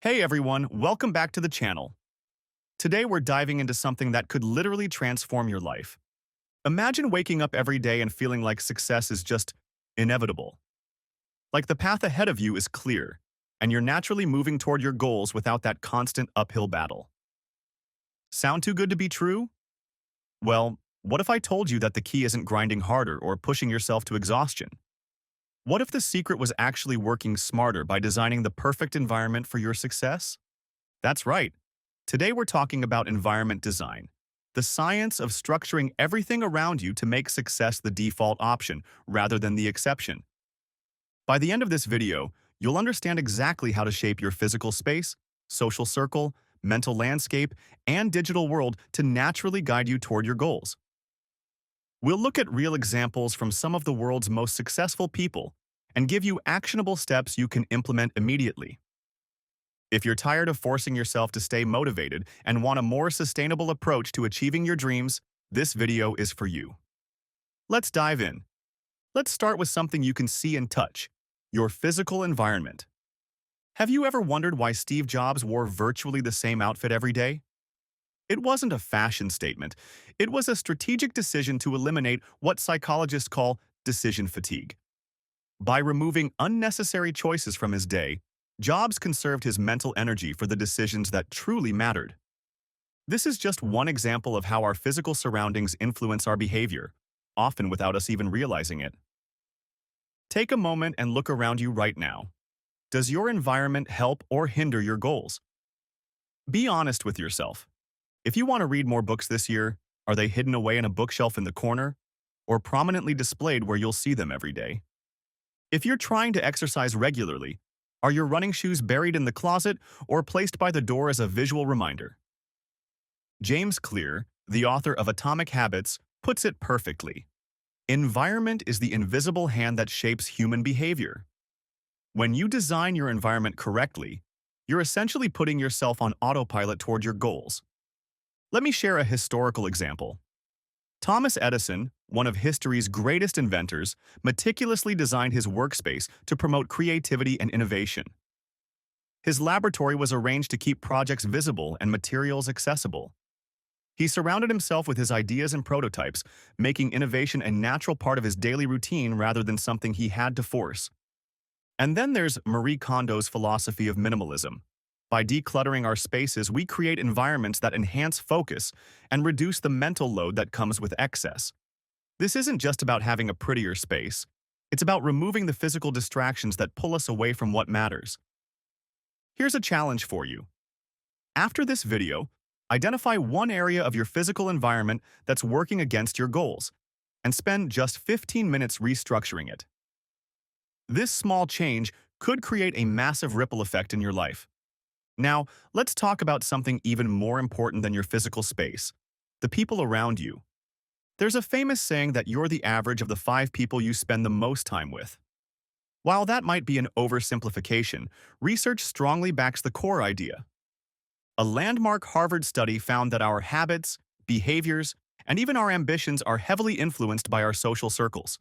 Hey everyone, welcome back to the channel. Today we're diving into something that could literally transform your life. Imagine waking up every day and feeling like success is just inevitable. Like the path ahead of you is clear, and you're naturally moving toward your goals without that constant uphill battle. Sound too good to be true? Well, what if I told you that the key isn't grinding harder or pushing yourself to exhaustion? What if the secret was actually working smarter by designing the perfect environment for your success? That's right. Today we're talking about environment design, the science of structuring everything around you to make success the default option rather than the exception. By the end of this video, you'll understand exactly how to shape your physical space, social circle, mental landscape, and digital world to naturally guide you toward your goals. We'll look at real examples from some of the world's most successful people and give you actionable steps you can implement immediately. If you're tired of forcing yourself to stay motivated and want a more sustainable approach to achieving your dreams, this video is for you. Let's dive in. Let's start with something you can see and touch, your physical environment. Have you ever wondered why Steve Jobs wore virtually the same outfit every day? It wasn't a fashion statement. It was a strategic decision to eliminate what psychologists call decision fatigue. By removing unnecessary choices from his day, Jobs conserved his mental energy for the decisions that truly mattered. This is just one example of how our physical surroundings influence our behavior, often without us even realizing it. Take a moment and look around you right now. Does your environment help or hinder your goals? Be honest with yourself. If you want to read more books this year, are they hidden away in a bookshelf in the corner, or prominently displayed where you'll see them every day? If you're trying to exercise regularly, are your running shoes buried in the closet or placed by the door as a visual reminder? James Clear, the author of Atomic Habits, puts it perfectly. Environment is the invisible hand that shapes human behavior. When you design your environment correctly, you're essentially putting yourself on autopilot toward your goals. Let me share a historical example. Thomas Edison, one of history's greatest inventors, meticulously designed his workspace to promote creativity and innovation. His laboratory was arranged to keep projects visible and materials accessible. He surrounded himself with his ideas and prototypes, making innovation a natural part of his daily routine rather than something he had to force. And then there's Marie Kondo's philosophy of minimalism. By decluttering our spaces, we create environments that enhance focus and reduce the mental load that comes with excess. This isn't just about having a prettier space. It's about removing the physical distractions that pull us away from what matters. Here's a challenge for you. After this video, identify one area of your physical environment that's working against your goals, and spend just 15 minutes restructuring it. This small change could create a massive ripple effect in your life. Now, let's talk about something even more important than your physical space, the people around you. There's a famous saying that you're the average of the 5 people you spend the most time with. While that might be an oversimplification, research strongly backs the core idea. A landmark Harvard study found that our habits, behaviors, and even our ambitions are heavily influenced by our social circles.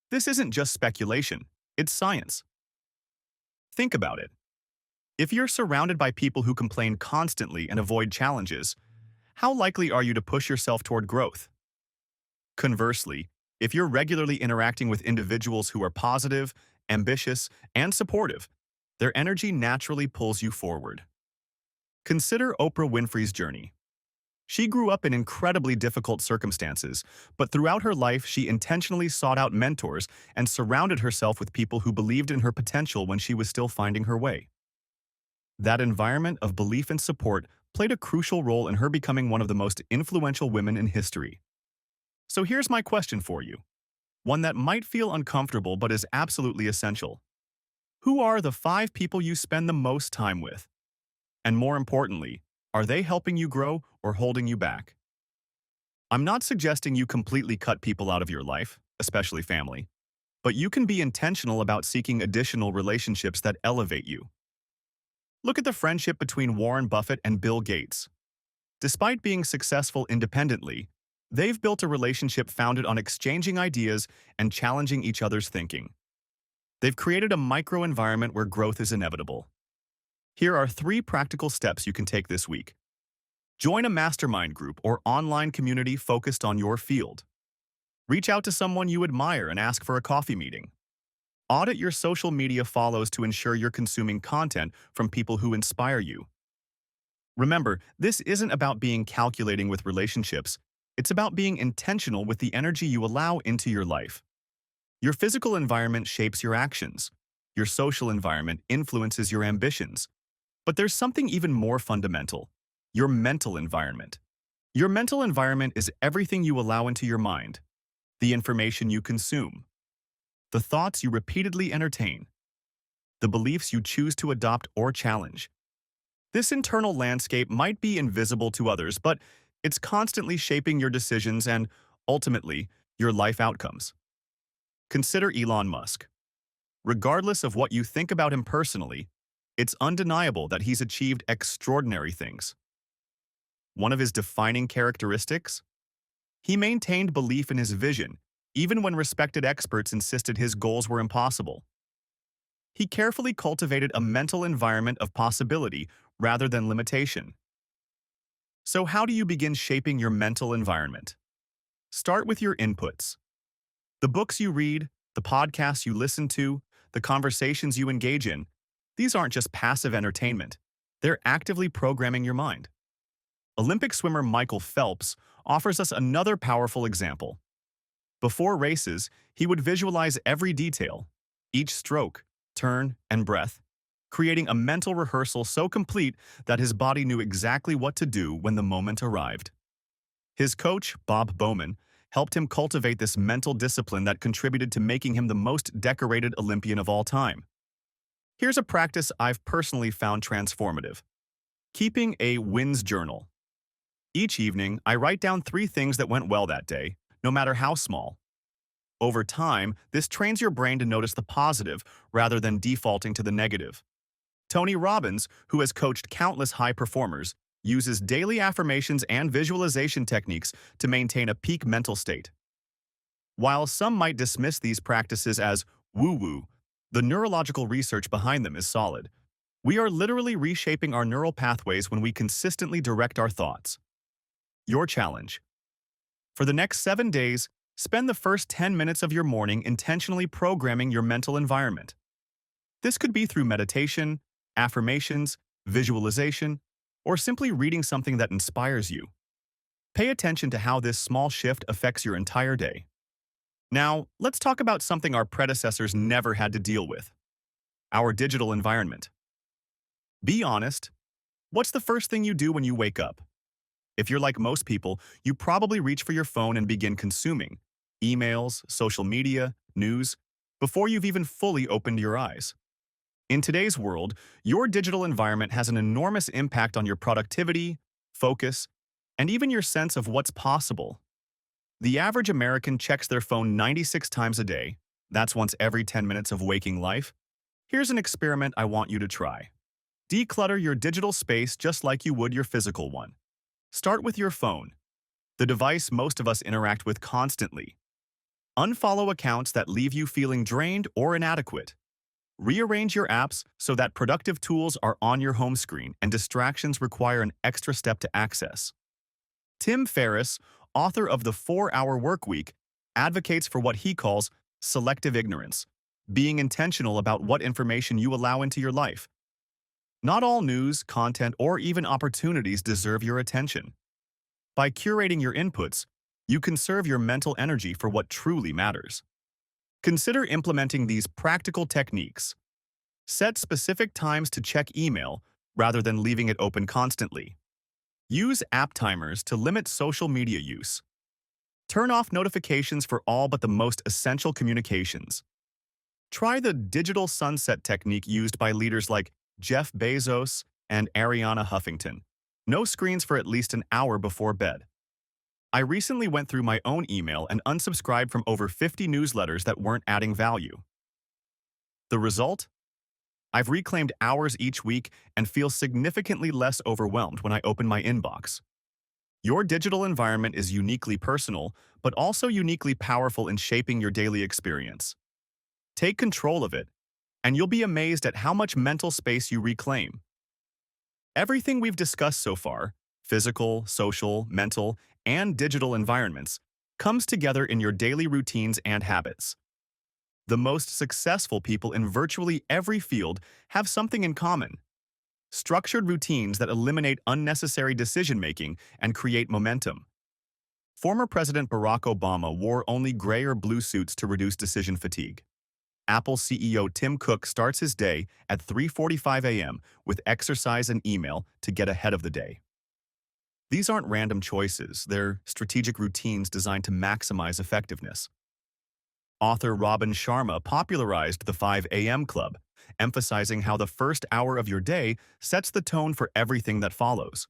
This isn't just speculation, it's science. Think about it. If you're surrounded by people who complain constantly and avoid challenges, how likely are you to push yourself toward growth? Conversely, if you're regularly interacting with individuals who are positive, ambitious, and supportive, their energy naturally pulls you forward. Consider Oprah Winfrey's journey. She grew up in incredibly difficult circumstances, but throughout her life she intentionally sought out mentors and surrounded herself with people who believed in her potential when she was still finding her way. That environment of belief and support played a crucial role in her becoming one of the most influential women in history. So here's my question for you, one that might feel uncomfortable but is absolutely essential. Who are the 5 people you spend the most time with? And more importantly, are they helping you grow or holding you back? I'm not suggesting you completely cut people out of your life, especially family, but you can be intentional about seeking additional relationships that elevate you. Look at the friendship between Warren Buffett and Bill Gates. Despite being successful independently, they've built a relationship founded on exchanging ideas and challenging each other's thinking. They've created a micro-environment where growth is inevitable. Here are 3 practical steps you can take this week. Join a mastermind group or online community focused on your field. Reach out to someone you admire and ask for a coffee meeting. Audit your social media follows to ensure you're consuming content from people who inspire you. Remember, this isn't about being calculating with relationships. It's about being intentional with the energy you allow into your life. Your physical environment shapes your actions. Your social environment influences your ambitions. But there's something even more fundamental: your mental environment. Your mental environment is everything you allow into your mind, the information you consume, the thoughts you repeatedly entertain, the beliefs you choose to adopt or challenge. This internal landscape might be invisible to others, but it's constantly shaping your decisions and, ultimately, your life outcomes. Consider Elon Musk. Regardless of what you think about him personally, it's undeniable that he's achieved extraordinary things. One of his defining characteristics? He maintained belief in his vision, even when respected experts insisted his goals were impossible. He carefully cultivated a mental environment of possibility rather than limitation. So how do you begin shaping your mental environment? Start with your inputs. The books you read, the podcasts you listen to, the conversations you engage in, these aren't just passive entertainment. They're actively programming your mind. Olympic swimmer Michael Phelps offers us another powerful example. Before races, he would visualize every detail, each stroke, turn, and breath, creating a mental rehearsal so complete that his body knew exactly what to do when the moment arrived. His coach, Bob Bowman, helped him cultivate this mental discipline that contributed to making him the most decorated Olympian of all time. Here's a practice I've personally found transformative: keeping a wins journal. Each evening, I write down 3 things that went well that day, no matter how small. Over time, this trains your brain to notice the positive rather than defaulting to the negative. Tony Robbins, who has coached countless high performers, uses daily affirmations and visualization techniques to maintain a peak mental state. While some might dismiss these practices as woo-woo, the neurological research behind them is solid. We are literally reshaping our neural pathways when we consistently direct our thoughts. Your challenge: for the next 7 days, spend the first 10 minutes of your morning intentionally programming your mental environment. This could be through meditation, affirmations, visualization, or simply reading something that inspires you. Pay attention to how this small shift affects your entire day. Now, let's talk about something our predecessors never had to deal with: our digital environment. Be honest. What's the first thing you do when you wake up? If you're like most people, you probably reach for your phone and begin consuming emails, social media, news, before you've even fully opened your eyes. In today's world, your digital environment has an enormous impact on your productivity, focus, and even your sense of what's possible. The average American checks their phone 96 times a day. That's once every 10 minutes of waking life. Here's an experiment I want you to try. Declutter your digital space just like you would your physical one. Start with your phone, the device most of us interact with constantly. Unfollow accounts that leave you feeling drained or inadequate. Rearrange your apps so that productive tools are on your home screen and distractions require an extra step to access. Tim Ferriss, author of The 4-Hour Workweek, advocates for what he calls selective ignorance, being intentional about what information you allow into your life. Not all news, content, or even opportunities deserve your attention. By curating your inputs, you conserve your mental energy for what truly matters. Consider implementing these practical techniques. Set specific times to check email rather than leaving it open constantly. Use app timers to limit social media use. Turn off notifications for all but the most essential communications. Try the digital sunset technique used by leaders like Jeff Bezos and Ariana Huffington. No screens for at least an hour before bed. I recently went through my own email and unsubscribed from over 50 newsletters that weren't adding value. The result? I've reclaimed hours each week and feel significantly less overwhelmed when I open my inbox. Your digital environment is uniquely personal, but also uniquely powerful in shaping your daily experience. Take control of it, and you'll be amazed at how much mental space you reclaim. Everything we've discussed so far, physical, social, mental, and digital environments, comes together in your daily routines and habits. The most successful people in virtually every field have something in common: structured routines that eliminate unnecessary decision-making and create momentum. Former President Barack Obama wore only gray or blue suits to reduce decision fatigue. Apple CEO Tim Cook starts his day at 3:45 a.m. with exercise and email to get ahead of the day. These aren't random choices, they're strategic routines designed to maximize effectiveness. Author Robin Sharma popularized the 5 a.m. Club, emphasizing how the first hour of your day sets the tone for everything that follows.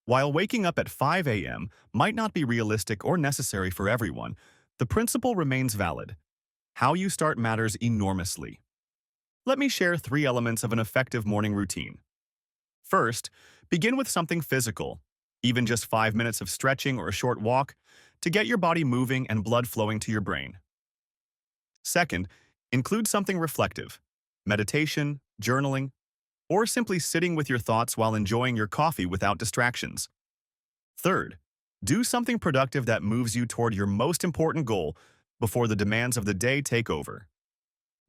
While waking up at 5 a.m. might not be realistic or necessary for everyone, the principle remains valid. How you start matters enormously. Let me share 3 elements of an effective morning routine. First, begin with something physical, even just 5 minutes of stretching or a short walk, to get your body moving and blood flowing to your brain. Second, include something reflective: meditation, journaling, or simply sitting with your thoughts while enjoying your coffee without distractions. Third, do something productive that moves you toward your most important goal before the demands of the day take over.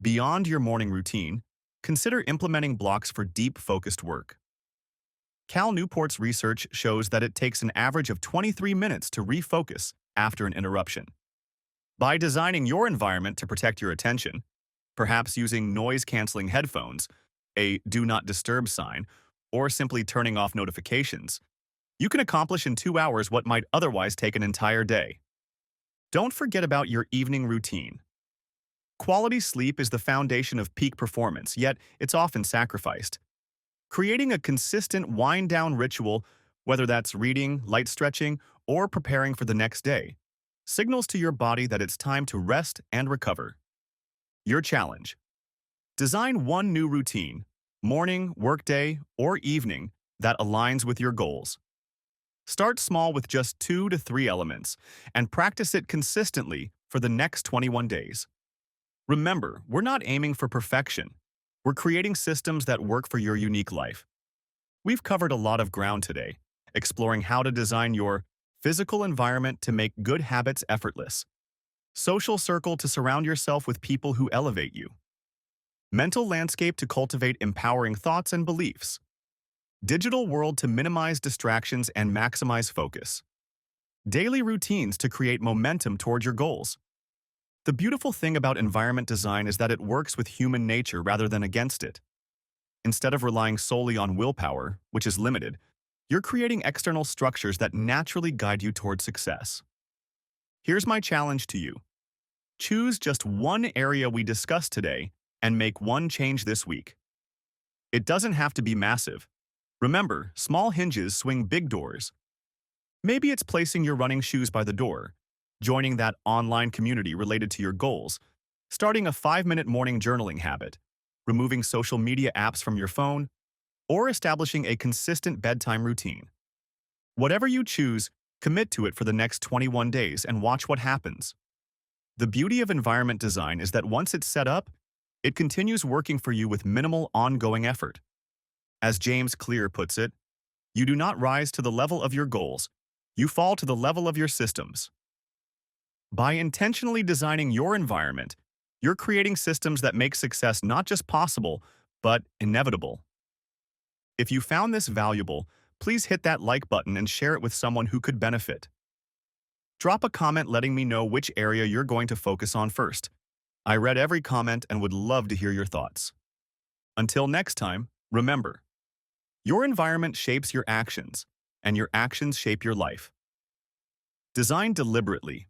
Beyond your morning routine, consider implementing blocks for deep, focused work. Cal Newport's research shows that it takes an average of 23 minutes to refocus after an interruption. By designing your environment to protect your attention, perhaps using noise-canceling headphones, a do not disturb sign, or simply turning off notifications, you can accomplish in 2 hours what might otherwise take an entire day. Don't forget about your evening routine. Quality sleep is the foundation of peak performance, yet it's often sacrificed. Creating a consistent wind-down ritual, whether that's reading, light stretching, or preparing for the next day, signals to your body that it's time to rest and recover. Your challenge: design one new routine, morning, workday, or evening, that aligns with your goals. Start small with just 2 to 3 elements and practice it consistently for the next 21 days. Remember, we're not aiming for perfection. We're creating systems that work for your unique life. We've covered a lot of ground today, exploring how to design your physical environment to make good habits effortless, social circle to surround yourself with people who elevate you, mental landscape to cultivate empowering thoughts and beliefs, digital world to minimize distractions and maximize focus, daily routines to create momentum toward your goals. The beautiful thing about environment design is that it works with human nature rather than against it. Instead of relying solely on willpower, which is limited, you're creating external structures that naturally guide you toward success. Here's my challenge to you. Choose just one area we discussed today and make one change this week. It doesn't have to be massive. Remember, small hinges swing big doors. Maybe it's placing your running shoes by the door, joining that online community related to your goals, starting a 5-minute morning journaling habit, removing social media apps from your phone, or establishing a consistent bedtime routine. Whatever you choose, commit to it for the next 21 days and watch what happens. The beauty of environment design is that once it's set up, it continues working for you with minimal ongoing effort. As James Clear puts it, you do not rise to the level of your goals, you fall to the level of your systems. By intentionally designing your environment, you're creating systems that make success not just possible, but inevitable. If you found this valuable, please hit that like button and share it with someone who could benefit. Drop a comment letting me know which area you're going to focus on first. I read every comment and would love to hear your thoughts. Until next time, remember, your environment shapes your actions, and your actions shape your life. Design deliberately,